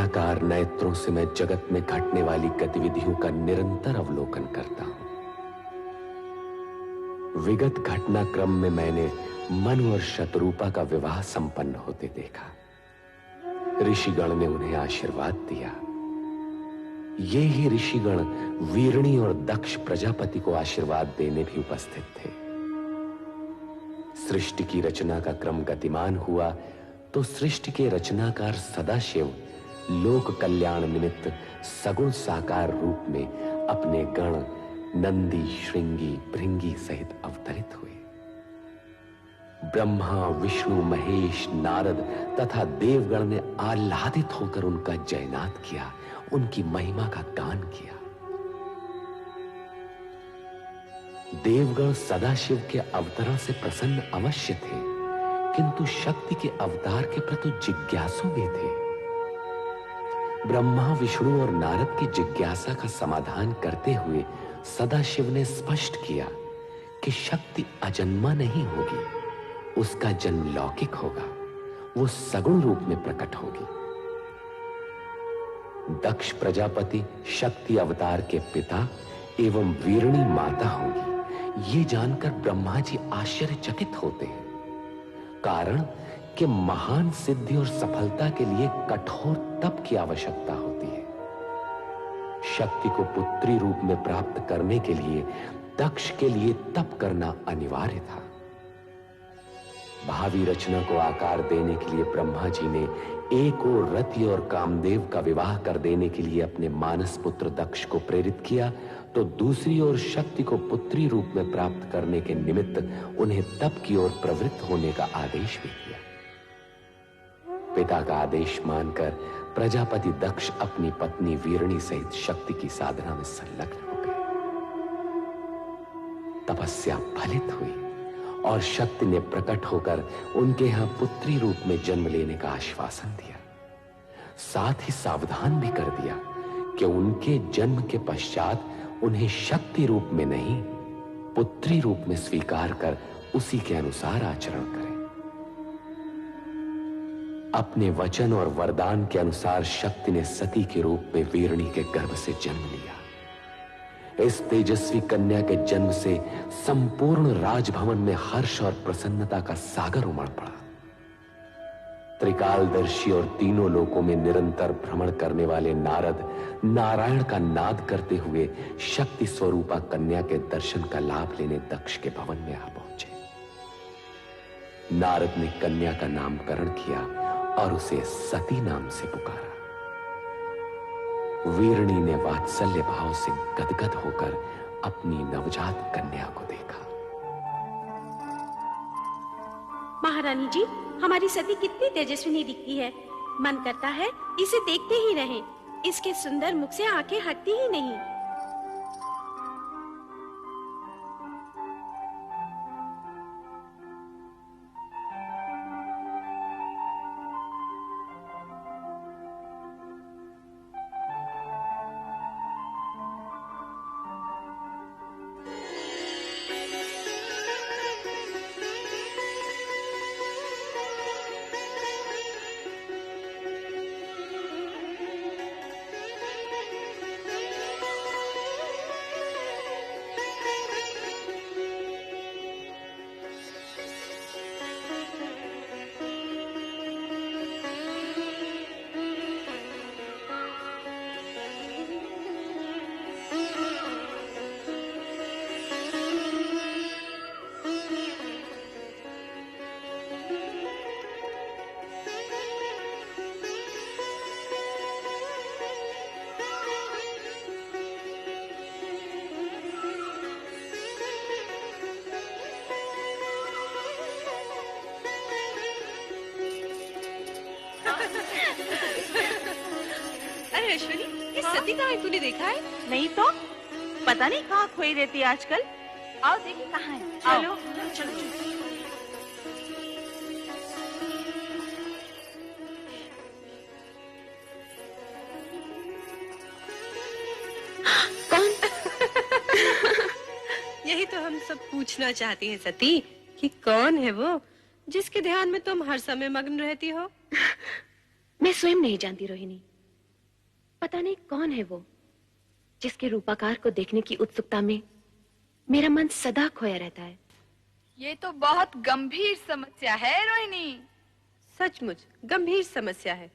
निराकार नेत्रों से मैं जगत में घटने वाली गतिविधियों का निरंतर अवलोकन करता हूं। विगत घटनाक्रम में मैंने मनु और शतरूपा का विवाह संपन्न होते देखा। ऋषिगण ने उन्हें आशीर्वाद दिया। ये ही ऋषिगण वीरणी और दक्ष प्रजापति को आशीर्वाद देने भी उपस्थित थे। सृष्टि की रचना का क्रम गतिमान हुआ तो सृष्टि के रचनाकार सदाशिव लोक कल्याण निमित्त सगुण साकार रूप में अपने गण नंदी, श्रृंगी, भृंगी सहित अवतरित हुए। ब्रह्मा, विष्णु, महेश, नारद तथा देवगण ने आह्लादित होकर उनका जयनाद किया, उनकी महिमा का गान किया। देवगण सदाशिव के अवतरण से प्रसन्न अवश्य थे, किंतु शक्ति के अवतार के प्रति जिज्ञासु भी थे। ब्रह्मा, विष्णु और नारद की जिज्ञासा का समाधान करते हुए सदाशिव ने स्पष्ट किया कि शक्ति अजन्मा नहीं होगी, उसका जन्म लौकिक होगा, वो सगुण रूप में प्रकट होगी। दक्ष प्रजापति शक्ति अवतार के पिता एवं वीरणी माता होंगी, ये जानकर ब्रह्मा जी आश्चर्यचकित होते हैं। कारण कि महान सिद्धि और सफलता के लिए कठोर तप की आवश्यकता होती है। शक्ति को पुत्री रूप में प्राप्त करने के लिए दक्ष के लिए तप करना अनिवार्य था। भावी रचना को आकार देने के लिए ब्रह्मा जी ने एक ओर रति और कामदेव का विवाह कर देने के लिए अपने मानस पुत्र दक्ष को प्रेरित किया, तो दूसरी ओर शक्ति को पुत्री रूप में प्राप्त करने के निमित्त उन्हें तप की ओर प्रवृत्त होने का आदेश भी किया। पिता का आदेश मानकर प्रजापति दक्ष अपनी पत्नी वीरणी सहित शक्ति की साधना में संलग्न हो गए। तपस्या फलित हुई और शक्ति ने प्रकट होकर उनके यहां पुत्री रूप में जन्म लेने का आश्वासन दिया। साथ ही सावधान भी कर दिया कि उनके जन्म के पश्चात उन्हें शक्ति रूप में नहीं, पुत्री रूप में स्वीकार कर उसी के अनुसार आचरण करें। अपने वचन और वरदान के अनुसार शक्ति ने सती के रूप में वीरणी के गर्भ से जन्म लिया। इस तेजस्वी कन्या के जन्म से संपूर्ण राजभवन में हर्ष और प्रसन्नता का सागर उमड़ पड़ा। त्रिकालदर्शी और तीनों लोकों में निरंतर भ्रमण करने वाले नारद नारायण का नाद करते हुए शक्ति स्वरूपा कन्या के दर्शन का लाभ लेने दक्ष के भवन में आ पहुंचे। नारद ने कन्या का नामकरण किया और उसे सती नाम से पुकारा। वीरणी ने वात्सल्य भाव से गदगद होकर अपनी नवजात कन्या को देखा। महारानी जी, हमारी सती कितनी तेजस्विनी दिखती है। मन करता है इसे देखते ही रहें। इसके सुंदर मुख से आंखें हटती ही नहीं। अरे अश्विनी, ये सती कहाँ है? तूने देखा है? नहीं तो पता नहीं कहाँ खोई रहती है आजकल। आओ देखिए कहाँ है। चलो चलो चलो। कौन? यही तो हम सब पूछना चाहती हैं सती, कि कौन है वो जिसके ध्यान में तुम हर समय मग्न रहती हो? मैं स्वयं नहीं जानती रोहिणी। पता नहीं कौन है वो जिसके रूपाकार को देखने की उत्सुकता में मेरा मन सदा खोया रहता है। ये तो बहुत गंभीर समस्या है रोहिणी। सचमुच गंभीर समस्या है।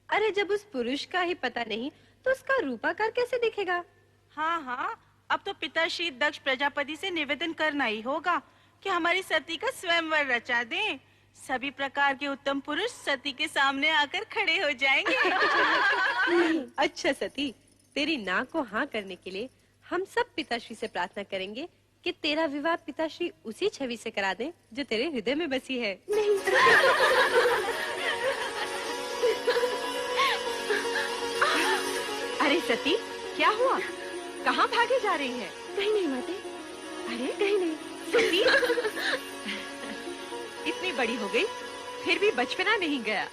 अरे जब उस पुरुष का ही पता नहीं तो उसका रूपाकार कैसे दिखेगा? हाँ हाँ, अब तो पिताश्री दक्ष प्रजापति से निवेदन करना ही होगा कि हमारी सती का स्वयंवर रचा दें। सभी प्रकार के उत्तम पुरुष सती के सामने आकर खड़े हो जाएंगे। अच्छा सती, तेरी ना को हाँ करने के लिए हम सब पिताश्री से प्रार्थना करेंगे कि तेरा विवाह पिताश्री उसी छवि से करा दें जो तेरे हृदय में बसी है। नहीं। अरे सती, क्या हुआ? कहाँ भागे जा रही है? कहीं नहीं माते। अरे कहीं नहीं। सती इतनी बड़ी हो गई फिर भी बचपना नहीं गया।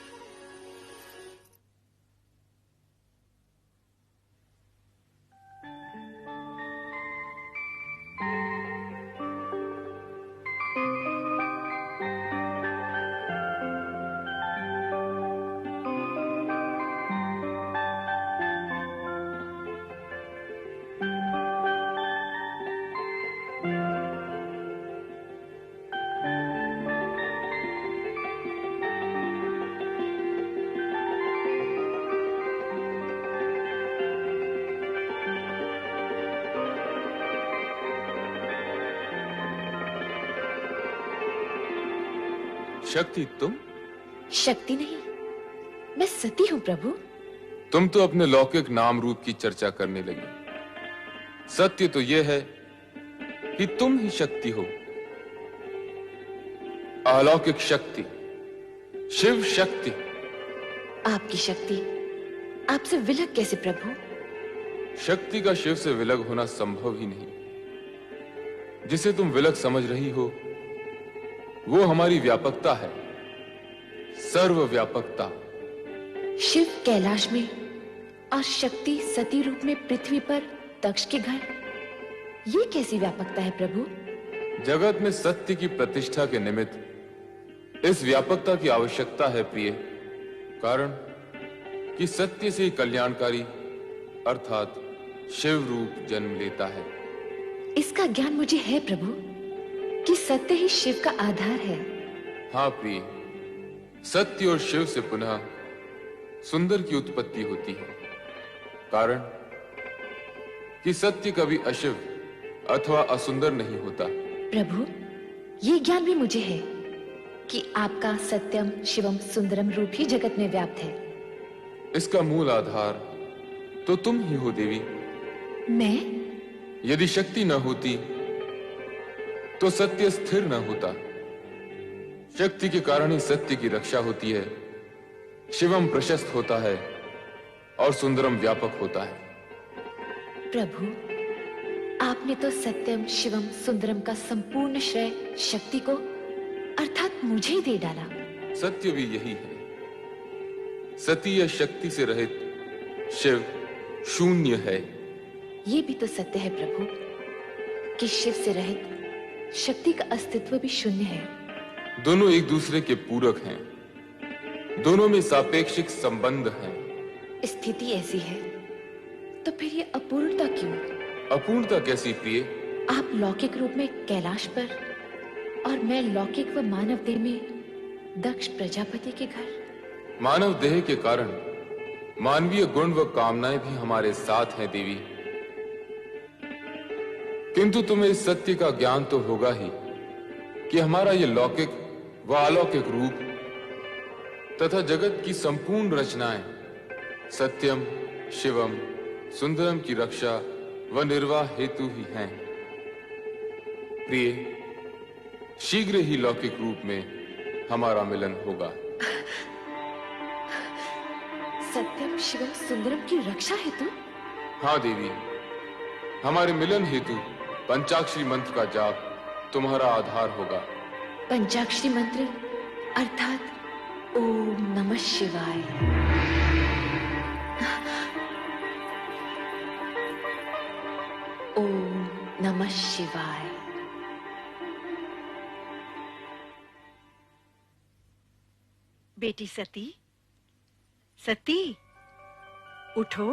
शक्ति तुम? शक्ति नहीं, मैं सती हूँ प्रभु। तुम तो अपने लौकिक नाम रूप की चर्चा करने लगी। सत्य तो यह है कि तुम ही शक्ति हो, अलौकिक शक्ति, शिव शक्ति। आपकी शक्ति आपसे विलग कैसे प्रभु? शक्ति का शिव से विलग होना संभव ही नहीं। जिसे तुम विलग समझ रही हो वो हमारी व्यापकता है, सर्वव्यापकता। शिव कैलाश में और शक्ति सती रूप में पृथ्वी पर दक्ष के घर, ये कैसी व्यापकता है प्रभु? जगत में सत्य की प्रतिष्ठा के निमित्त इस व्यापकता की आवश्यकता है प्रिय। कारण कि सत्य से कल्याणकारी अर्थात शिव रूप जन्म लेता है। इसका ज्ञान मुझे है प्रभु कि सत्य ही शिव का आधार है। हाँ प्रिय, सत्य और शिव से पुनः सुंदर की उत्पत्ति होती है। कारण कि सत्य कभी अशिव अथवा असुंदर नहीं होता। प्रभु, ये ज्ञान भी मुझे है कि आपका सत्यम शिवम सुंदरम रूप ही जगत में व्याप्त है। इसका मूल आधार तो तुम ही हो देवी। मैं? यदि शक्ति न होती तो सत्य स्थिर न होता। शक्ति के कारण ही सत्य की रक्षा होती है, शिवम प्रशस्त होता है और सुंदरम व्यापक होता है। प्रभु, आपने तो सत्यम शिवम सुंदरम का संपूर्ण श्रेय शक्ति को अर्थात मुझे ही दे डाला। सत्य भी यही है। सती या शक्ति से रहित शिव शून्य है। ये भी तो सत्य है प्रभु कि शिव से रहित शक्ति का अस्तित्व भी शून्य है। दोनों एक दूसरे के पूरक हैं, दोनों में सापेक्षिक संबंध हैं। स्थिति ऐसी है तो फिर ये अपूर्णता क्यों? अपूर्णता कैसी प्रिय? आप लौकिक रूप में कैलाश पर और मैं लौकिक व मानव देह में दक्ष प्रजापति के घर। मानव देह के कारण मानवीय गुण व कामनाएं भी हमारे साथ हैं देवी। किंतु तुम्हें इस सत्य का ज्ञान तो होगा ही कि हमारा यह लौकिक व अलौकिक रूप तथा जगत की संपूर्ण रचनाएं सत्यम शिवम सुंदरम की रक्षा व निर्वाह हेतु ही हैं। प्रिय, शीघ्र ही लौकिक रूप में हमारा मिलन होगा। सत्यम शिवम सुंदरम की रक्षा हेतु? हाँ देवी, हमारे मिलन हेतु पंचाक्षरी मंत्र का जाप तुम्हारा आधार होगा। पंचाक्षरी मंत्र अर्थात ओम नमः शिवाय। ओम नमः शिवाय। बेटी सती, सती उठो।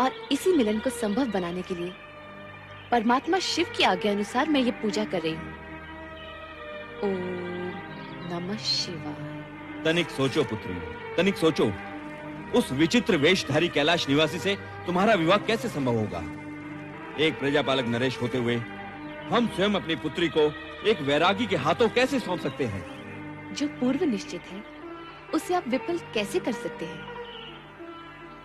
और इसी मिलन को संभव बनाने के लिए परमात्मा शिव की आज्ञा अनुसार मैं ये पूजा कर रही हूँ। ओम नमः शिवाय। तनिक सोचो पुत्री, तनिक सोचो, उस विचित्र वेशधारी कैलाश निवासी से तुम्हारा विवाह कैसे संभव होगा? एक प्रजापालक नरेश होते हुए हम स्वयं अपनी पुत्री को एक वैरागी के हाथों कैसे सौंप सकते हैं? जो पूर्व निश्चित है उसे आप विफल कैसे कर सकते हैं?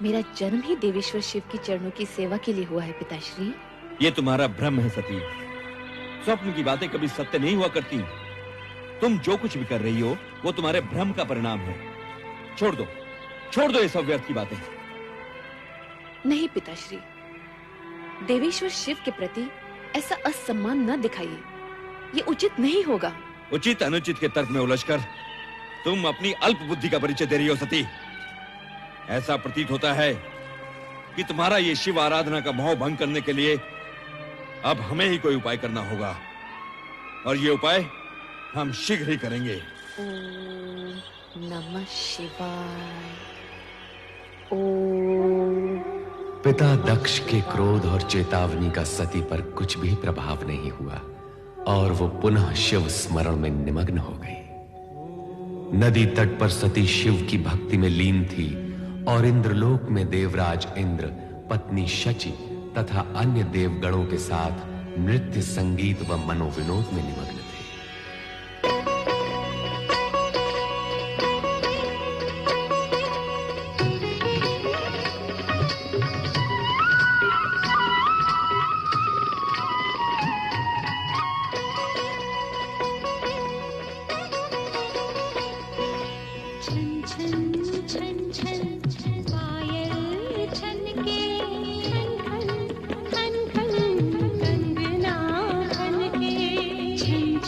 मेरा जन्म ही देवेश्वर शिव की चरणों की सेवा के लिए हुआ है पिताश्री। ये तुम्हारा भ्रम है सती। स्वप्न की बातें कभी सत्य नहीं हुआ करती। तुम जो कुछ भी कर रही हो वो तुम्हारे भ्रम का परिणाम है। छोड़ दो ये सब व्यर्थ की बातें। नहीं पिताश्री, देवेश्वर शिव के प्रति ऐसा असम्मान न दिखाइए, ये उचित नहीं होगा। उचित अनुचित के तर्क में उलझकर तुम अपनी अल्प बुद्धि का परिचय दे रही हो सती। ऐसा प्रतीत होता है कि तुम्हारा ये शिव आराधना का मोह भंग करने के लिए अब हमें ही कोई उपाय करना होगा, और ये उपाय हम शीघ्र ही करेंगे। ओम नमः शिवाय। ओम। पिता दक्ष के क्रोध और चेतावनी का सती पर कुछ भी प्रभाव नहीं हुआ और वो पुनः शिव स्मरण में निमग्न हो गई। नदी तट पर सती शिव की भक्ति में लीन थी और इंद्रलोक में देवराज इंद्र, पत्नी शची तथा अन्य देवगणों के साथ नृत्य, संगीत व मनोविनोद में निमग्न थे। छन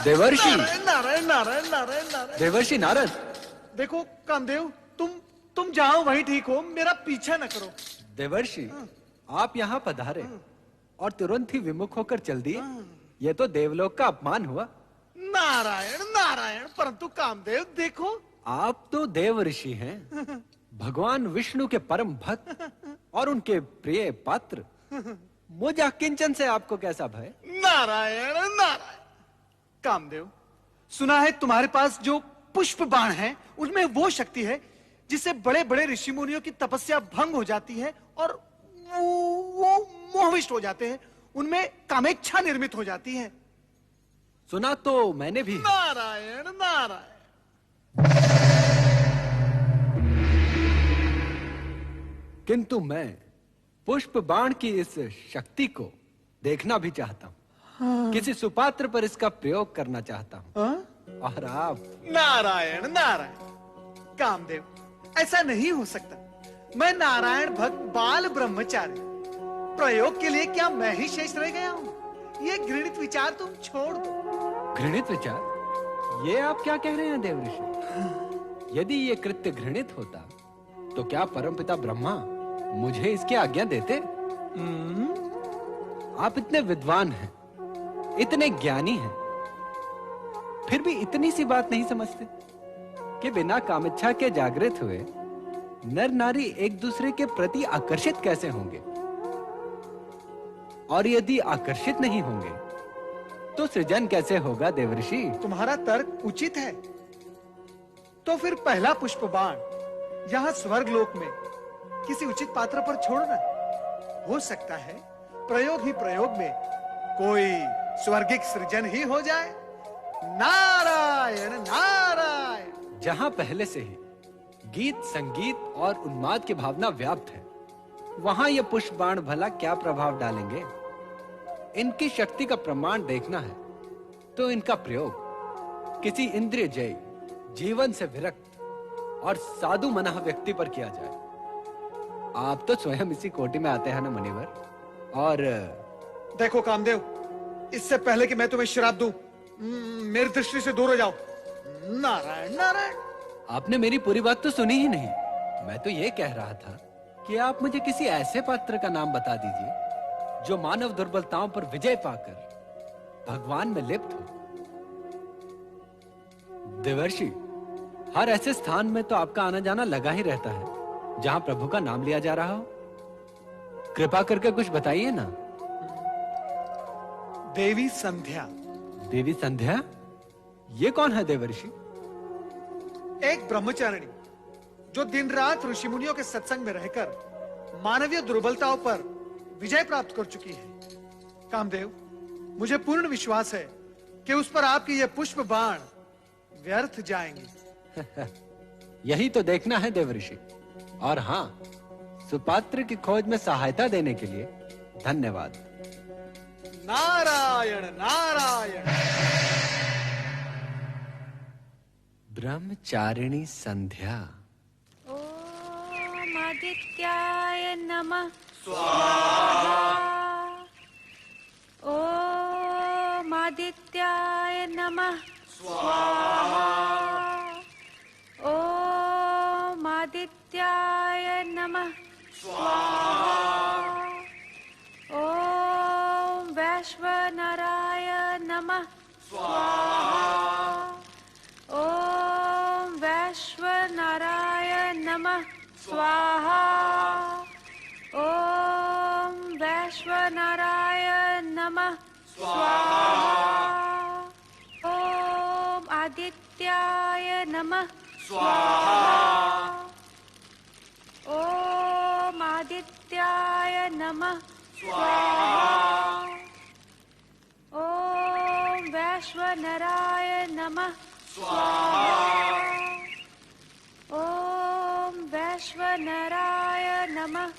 देवर्षि नारायण नारायण नारायण नारायण नारायण। देवर्षि नारद। देखो कामदेव, तुम जाओ वहीं ठीक हो, मेरा पीछा न करो। देवर्षि आप यहाँ पधारे और तुरंत ही विमुख होकर चल दिए, ये तो देवलोक का अपमान हुआ। नारायण नारायण, परंतु कामदेव देखो, आप तो देव ऋषि हैं, भगवान विष्णु के परम भक्त और उनके प्रिय पात्र। मुझ किंचन से आपको कैसा भय? नारायण नारायण। कामदेव, सुना है तुम्हारे पास जो पुष्प बाण है उनमें वो शक्ति है जिससे बड़े बड़े ऋषि मुनियों की तपस्या भंग हो जाती है और वो मोहविष्ट हो जाते हैं, उनमें कामेच्छा निर्मित हो जाती है। सुना तो मैंने भी। नारायण नारायण। किंतु मैं पुष्प बाण की इस शक्ति को देखना भी चाहता हूँ। किसी सुपात्र पर इसका प्रयोग करना चाहता हूँ। और आप? नारायण नारायण। कामदेव, ऐसा नहीं हो सकता। मैं नारायण भक्त बाल ब्रह्मचारी, प्रयोग के लिए क्या मैं ही शेष रह गया हूँ? ये घृणित विचार तुम छोड़ दो। घृणित विचार? ये आप क्या कह रहे हैं देवऋषि? यदि ये कृत्य घृणित होता तो क्या परमपिता ब्रह्मा मुझे इसकी आज्ञा देते? आप इतने विद्वान हैं, इतने ज्ञानी हैं, फिर भी इतनी सी बात नहीं समझते कि बिना कामेच्छा के जागृत हुए नर नारी एक दूसरे के प्रति आकर्षित कैसे होंगे? और यदि आकर्षित नहीं होंगे तो सृजन कैसे होगा देवर्षि? तुम्हारा तर्क उचित है। तो फिर पहला पुष्प बाण यहाँ स्वर्गलोक में किसी उचित पात्र पर छोड़ना। हो सकता है प्रयोग ही प्रयोग में कोई स्वर्गिक सृजन ही हो जाए। नारायण नारायण। जहां पहले से ही गीत संगीत और उन्माद की भावना व्याप्त है, वहां ये पुष्प बाण भला क्या प्रभाव डालेंगे? इनकी शक्ति का प्रमाण देखना है तो इनका प्रयोग किसी इंद्रिय जय, जीवन से विरक्त और साधु मना व्यक्ति पर किया जाए। आप तो स्वयं इसी कोटि में आते हैं ना मुनिवर। और देखो कामदेव, इससे पहले कि मैं तुम्हें श्राप दूं, मेरी दृष्टि से दूर हो जाओ। नारायण नारायण। आपने मेरी पूरी बात तो सुनी ही नहीं। मैं तो ये कह रहा था कि आप मुझे किसी ऐसे पात्र का नाम बता दीजिए जो मानव दुर्बलताओं पर विजय पाकर भगवान में लिप्त हो। देवर्षि, हर ऐसे स्थान में तो आपका आना जाना लगा ही रहता है जहां प्रभु का नाम लिया जा रहा हो। कृपा करके कुछ बताइए ना। देवी संध्या। देवी संध्या? ये कौन है देवर्षि? एक ब्रह्मचारिणी जो दिन रात ऋषि मुनियों के सत्संग में रहकर मानवीय दुर्बलताओं पर विजय प्राप्त कर चुकी है। कामदेव, मुझे पूर्ण विश्वास है कि उस पर आपके ये पुष्प बाण व्यर्थ जाएंगे। यही तो देखना है देवर्षि। और हाँ, सुपात्र की खोज में सहायता देने के लिए धन्यवाद। नारायण नारायण। ब्रह्मचारिणी संध्या। ओम आदित्याय नमः स्वाहा। ओम आदित्याय नमः स्वाहा। ओम आदित्याय नमः स्वाहा। ओम वैश्वनराय नमः स्वाहा। ओम वैश्वनराय नमः स्वाहा। ओम वैश्वनराय नमः स्वाहा। ओम आदित्याय नमः स्वाहा। ओम आदित्याय नमः स्वाहा। ओम वैश्वनराय नमः स्वाहा। ओम वैश्वनराय नमः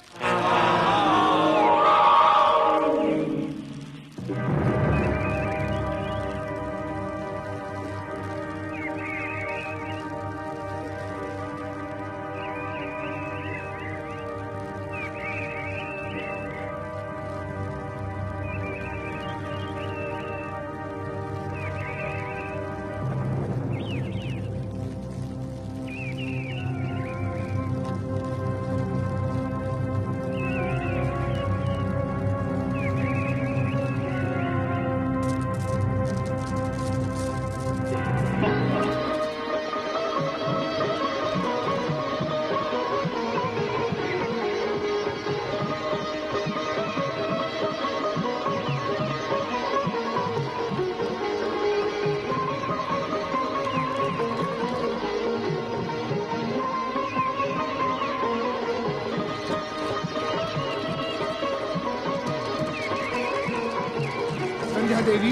संध्या देवी,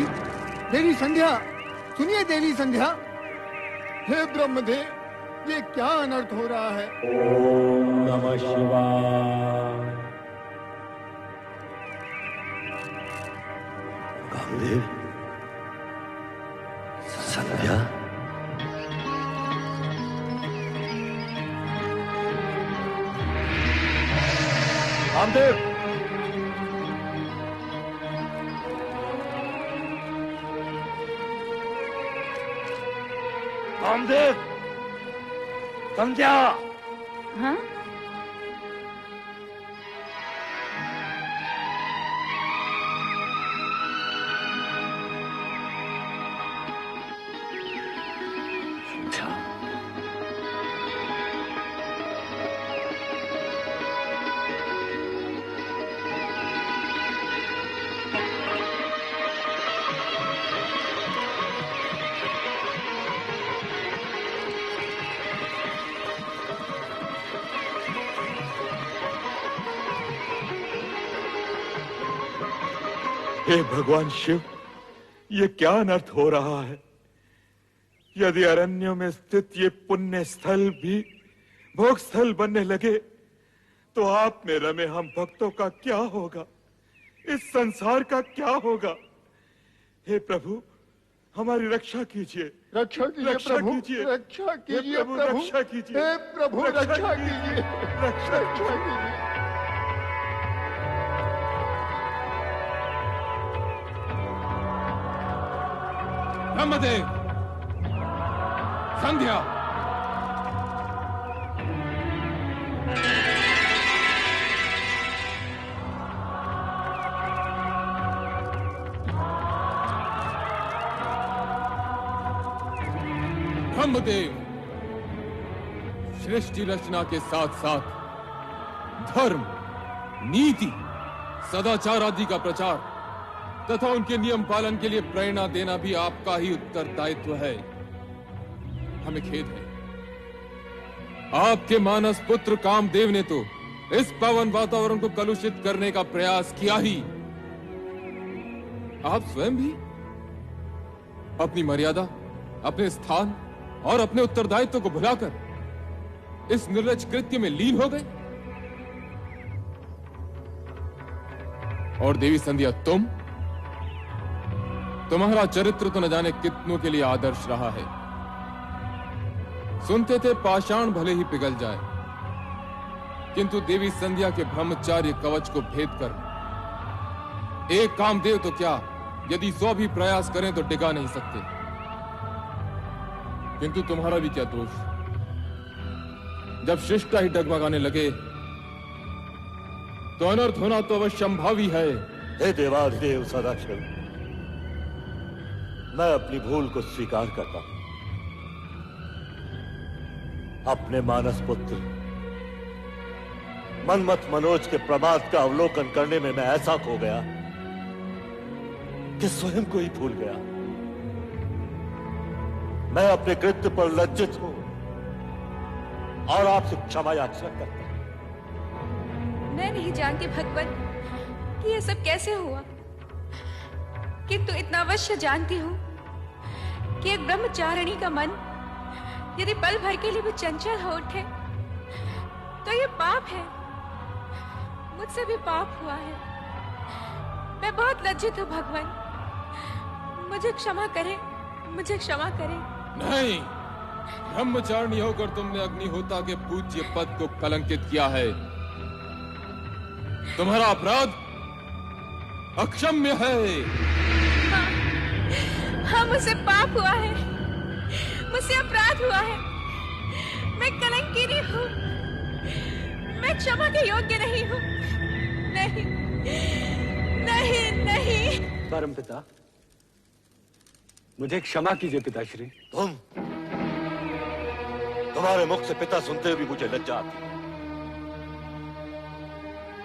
देवी संध्या, सुनिए देवी संध्या। हे ब्रह्मदेव, ये क्या अनर्थ हो रहा है? ओम नमः शिवाय। कामदेव, संध्या, कामदेव, कामदेव, संध्या। हाँ? हे भगवान शिव, ये क्या अनर्थ हो रहा है? यदि अरण्यों में स्थित ये पुण्य स्थल भी भोग स्थल बनने लगे तो आप में रमे हम भक्तों का क्या होगा? इस संसार का क्या होगा? हे प्रभु, हमारी रक्षा कीजिए। रक्षा कीजिए प्रभु, रक्षा कीजिए प्रभु, रक्षा कीजिए। हे प्रभु, रक्षा कीजिए, रक्षा कीजिए। ब्रह्मदेव, संध्या, ब्रह्मदेव, सृष्टि रचना के साथ साथ धर्म, नीति, सदाचार आदि का प्रचार तथा उनके नियम पालन के लिए प्रेरणा देना भी आपका ही उत्तरदायित्व है। हमें खेद है, आपके मानस पुत्र कामदेव ने तो इस पावन वातावरण को कलुषित करने का प्रयास किया ही। आप स्वयं भी अपनी मर्यादा, अपने स्थान और अपने उत्तरदायित्व को भुलाकर इस निर्लज कृत्य में लीन हो गए। और देवी संध्या, तुम्हारा चरित्र तो न जाने कितनों के लिए आदर्श रहा है। सुनते थे पाषाण भले ही पिघल जाए, किंतु देवी संध्या के ब्रह्मचार्य कवच को भेद कर एक कामदेव तो क्या, यदि 100 भी प्रयास करें तो डिगा नहीं सकते। किंतु तुम्हारा भी क्या दोष? जब शिष्टा ही डगमगाने लगे तो अनर्थ होना तो अवश्य संभावी है। हे देवाधिदेव सदाशिव, मैं अपनी भूल को स्वीकार करता हूं। अपने मानस पुत्र मनमत मनोज के प्रमाद का अवलोकन करने में मैं ऐसा खो गया कि स्वयं को ही भूल गया। मैं अपने कृत्य पर लज्जित हूं और आपसे क्षमा याचना करता हूं। मैं नहीं जानती भगवान कि यह सब कैसे हुआ, किंतु इतना अवश्य जानती हूँ कि एक ब्रह्मचारिणी का मन यदि पल भर के लिए भी चंचल हो उठे तो ये पाप है। मुझसे भी पाप हुआ है। मैं बहुत लज्जित हूँ भगवान, मुझे क्षमा करें, मुझे क्षमा करें। नहीं, ब्रह्मचारिणी होकर तुमने अग्निहोता के पूज्य पद को कलंकित किया है। तुम्हारा अपराध अक्षम्य है। हाँ, मुझसे पाप हुआ है, मुझसे अपराध हुआ है। मैं कलंकिनी हूँ, मैं क्षमा के योग्य नहीं हूँ। नहीं, नहीं, नहीं। परमपिता, मुझे क्षमा कीजिए पिताश्री। तुम्हारे मुख से पिता सुनते हुए भी मुझे लज्जा आती है।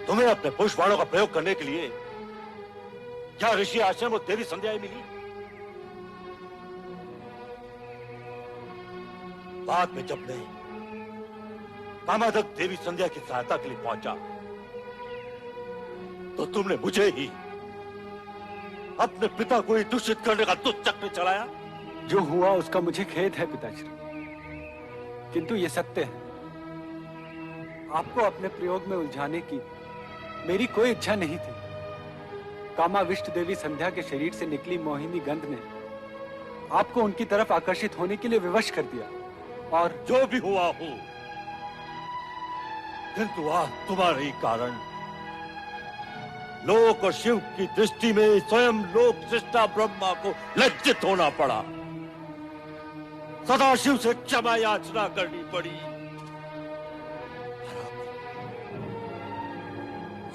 तुम्हें अपने पुष्पबाणों का प्रयोग करने के लिए क्या ऋषि आश्रम और देवी संध्याएं मिली? बाद में जब मैं कामादक देवी संध्या की सहायता के लिए पहुंचा तो तुमने मुझे ही अपने पिता को ही दूषित करने का दुष्ट चक्र चलाया? जो हुआ उसका मुझे खेद है पिताश्री, किंतु ये सत्य है। आपको अपने प्रयोग में उलझाने की मेरी कोई इच्छा नहीं थी। कामाविष्ट देवी संध्या के शरीर से निकली मोहिनी गंध ने आपको उनकी तरफ आकर्षित होने के लिए विवश कर दिया। और जो भी हुआ हो, किंतु आज तुम्हारे ही कारण लोक और शिव की दृष्टि में स्वयं लोक सृष्टा ब्रह्मा को लज्जित होना पड़ा, सदाशिव से क्षमा याचना करनी पड़ी।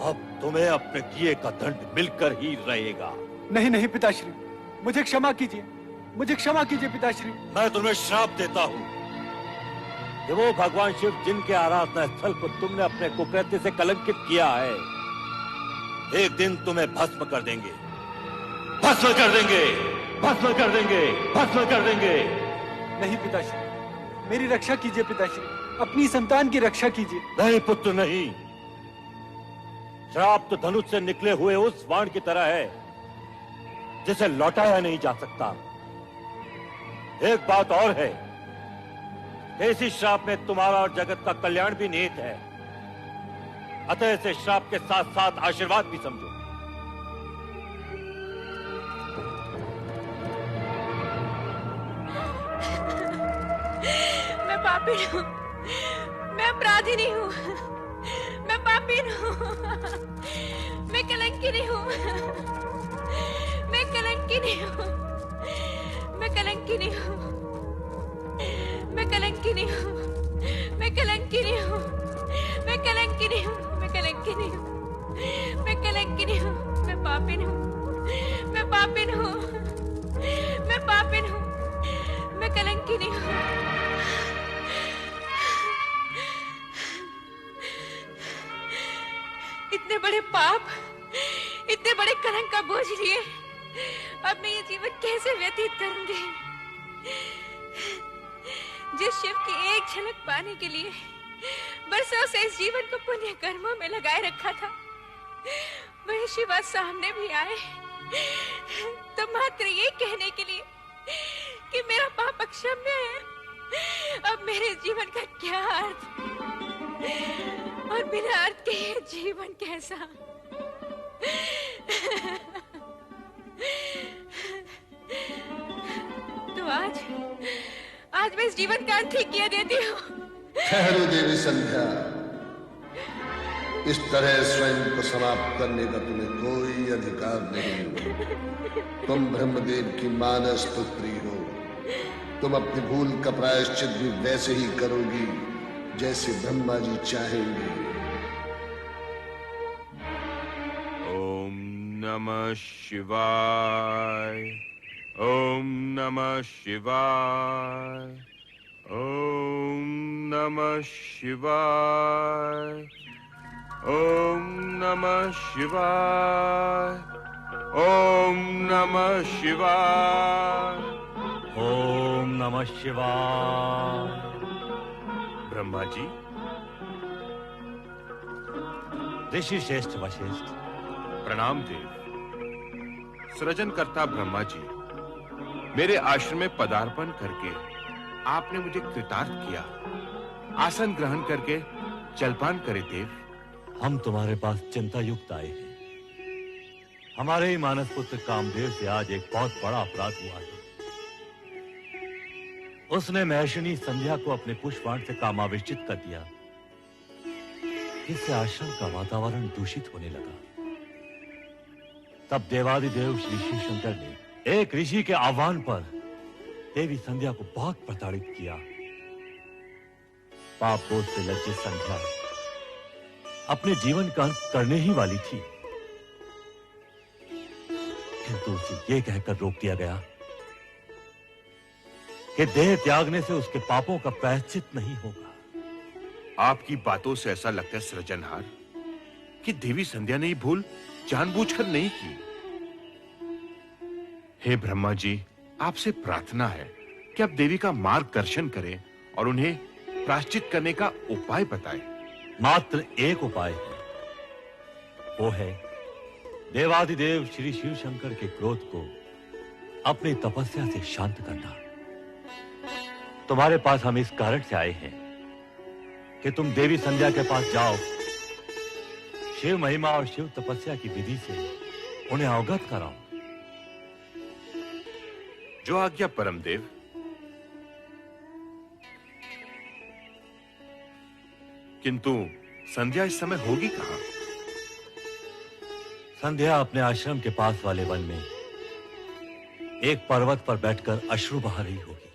अब तुम्हें अपने किए का दंड मिलकर ही रहेगा। नहीं नहीं पिताश्री, मुझे क्षमा कीजिए, मुझे क्षमा कीजिए पिताश्री। मैं तुम्हें श्राप देता हूं कि वो भगवान शिव जिनके आराधना स्थल को तुमने अपने कुकृत्य से कलंकित किया है, एक दिन तुम्हें भस्म कर देंगे, भस्म कर देंगे, भस्म कर देंगे, भस्म कर देंगे। नहीं पिताश्री, मेरी रक्षा कीजिए पिताश्री, अपनी संतान की रक्षा कीजिए। नहीं पुत्र नहीं, श्राप तो धनुष से निकले हुए उस बाण की तरह है जिसे लौटाया नहीं जा सकता। एक बात और है, इसी श्राप में तुम्हारा और जगत का कल्याण भी निहित है, अतः इसे श्राप के साथ साथ आशीर्वाद भी समझो। मैं पापी हूँ, मैं अपराधी हूँ, मैं पापी हूँ, मैं कलंकिनी हूँ, मैं कलंकिनी हूँ, मैं कलंकिनी हूँ, मैं कलंकिनी हूँ, मैं कलंकिनी हूँ, मैं कलंकिनी हूँ, मैं कलंकिनी हूँ, मैं कलंकिनी हूँ, मैं पापिन हूँ, मैं पापिन हूँ, मैं पापिन हूँ, मैं कलंकिनी हूँ। इतने बड़े पाप, इतने बड़े कलंक का बोझ लिए अब मैं ये जीवन कैसे व्यतीत करूंगी? जिस शिव की एक झलक पाने के लिए बरसों से इस जीवन को पुण्य कर्मों में लगाए रखा था, वही शिव आज सामने भी आए तो मात्र ये कहने के लिए कि मेरा पाप अक्षम्य है। अब मेरे जीवन का क्या अर्थ और बिना अर्थ के ये जीवन कैसा? तो आज मैं इस जीवन का अंत ही किया देती हूँ। ठहरो देवी संध्या, इस तरह स्वयं को समाप्त करने का तुम्हें कोई अधिकार नहीं। तुम ब्रह्मदेव की मानस पुत्री हो, तुम अपनी भूल का प्रायश्चित भी वैसे ही करोगी जैसे ब्रह्मा जी चाहेंगे। ओम नमः शिवाय, ओम नमः शिवाय, ओम नमः शिवाय, ओम नमः शिवाय, ओम नमः शिवाय, ओम नमः शिवाय। ब्रह्मा जी, ऋषि श्रेष्ठ वशिष्ठ, प्रणाम देव। सृजनकर्ता ब्रह्मा जी, मेरे आश्रम में पदार्पण करके आपने मुझे कृतार्थ किया। आसन ग्रहण करके जलपान करे देव। हम तुम्हारे पास चिंता युक्त आए हैं। हमारे ही मानस पुत्र कामदेव से आज एक बहुत बड़ा अपराध हुआ है। उसने महर्षिनी संध्या को अपने पुष्पबाण से कामाविष्टित कर दिया, जिससे आश्रम का वातावरण दूषित होने लगा। तब देवादिदेव श्री शिव शंकर ने एक ऋषि के आह्वान पर देवी संध्या को बहुत प्रताड़ित किया। पाप बोझ से लज्जित संध्या अपने जीवन का अंत करने ही वाली थी, किंतु उसे ये कहकर रोक दिया गया कि देह त्यागने से उसके पापों का प्रायश्चित नहीं होगा। आपकी बातों से ऐसा लगता है सृजनहार कि देवी संध्या ने ये भूल जानबूझकर नहीं की। हे ब्रह्मा जी, आपसे प्रार्थना है कि आप देवी का मार्गदर्शन करें और उन्हें प्रायश्चित करने का उपाय बताएं। मात्र एक उपाय है, वो है देवाधिदेव श्री शिव शंकर के क्रोध को अपनी तपस्या से शांत करना। तुम्हारे पास हम इस कारण से आए हैं कि तुम देवी संध्या के पास जाओ, शिव महिमा और शिव तपस्या की विधि से उन्हें अवगत कराओ। जो आज्ञा परमदेव। किंतु संध्या इस समय होगी कहां? संध्या अपने आश्रम के पास वाले वन में एक पर्वत पर बैठकर अश्रु बहा रही होगी।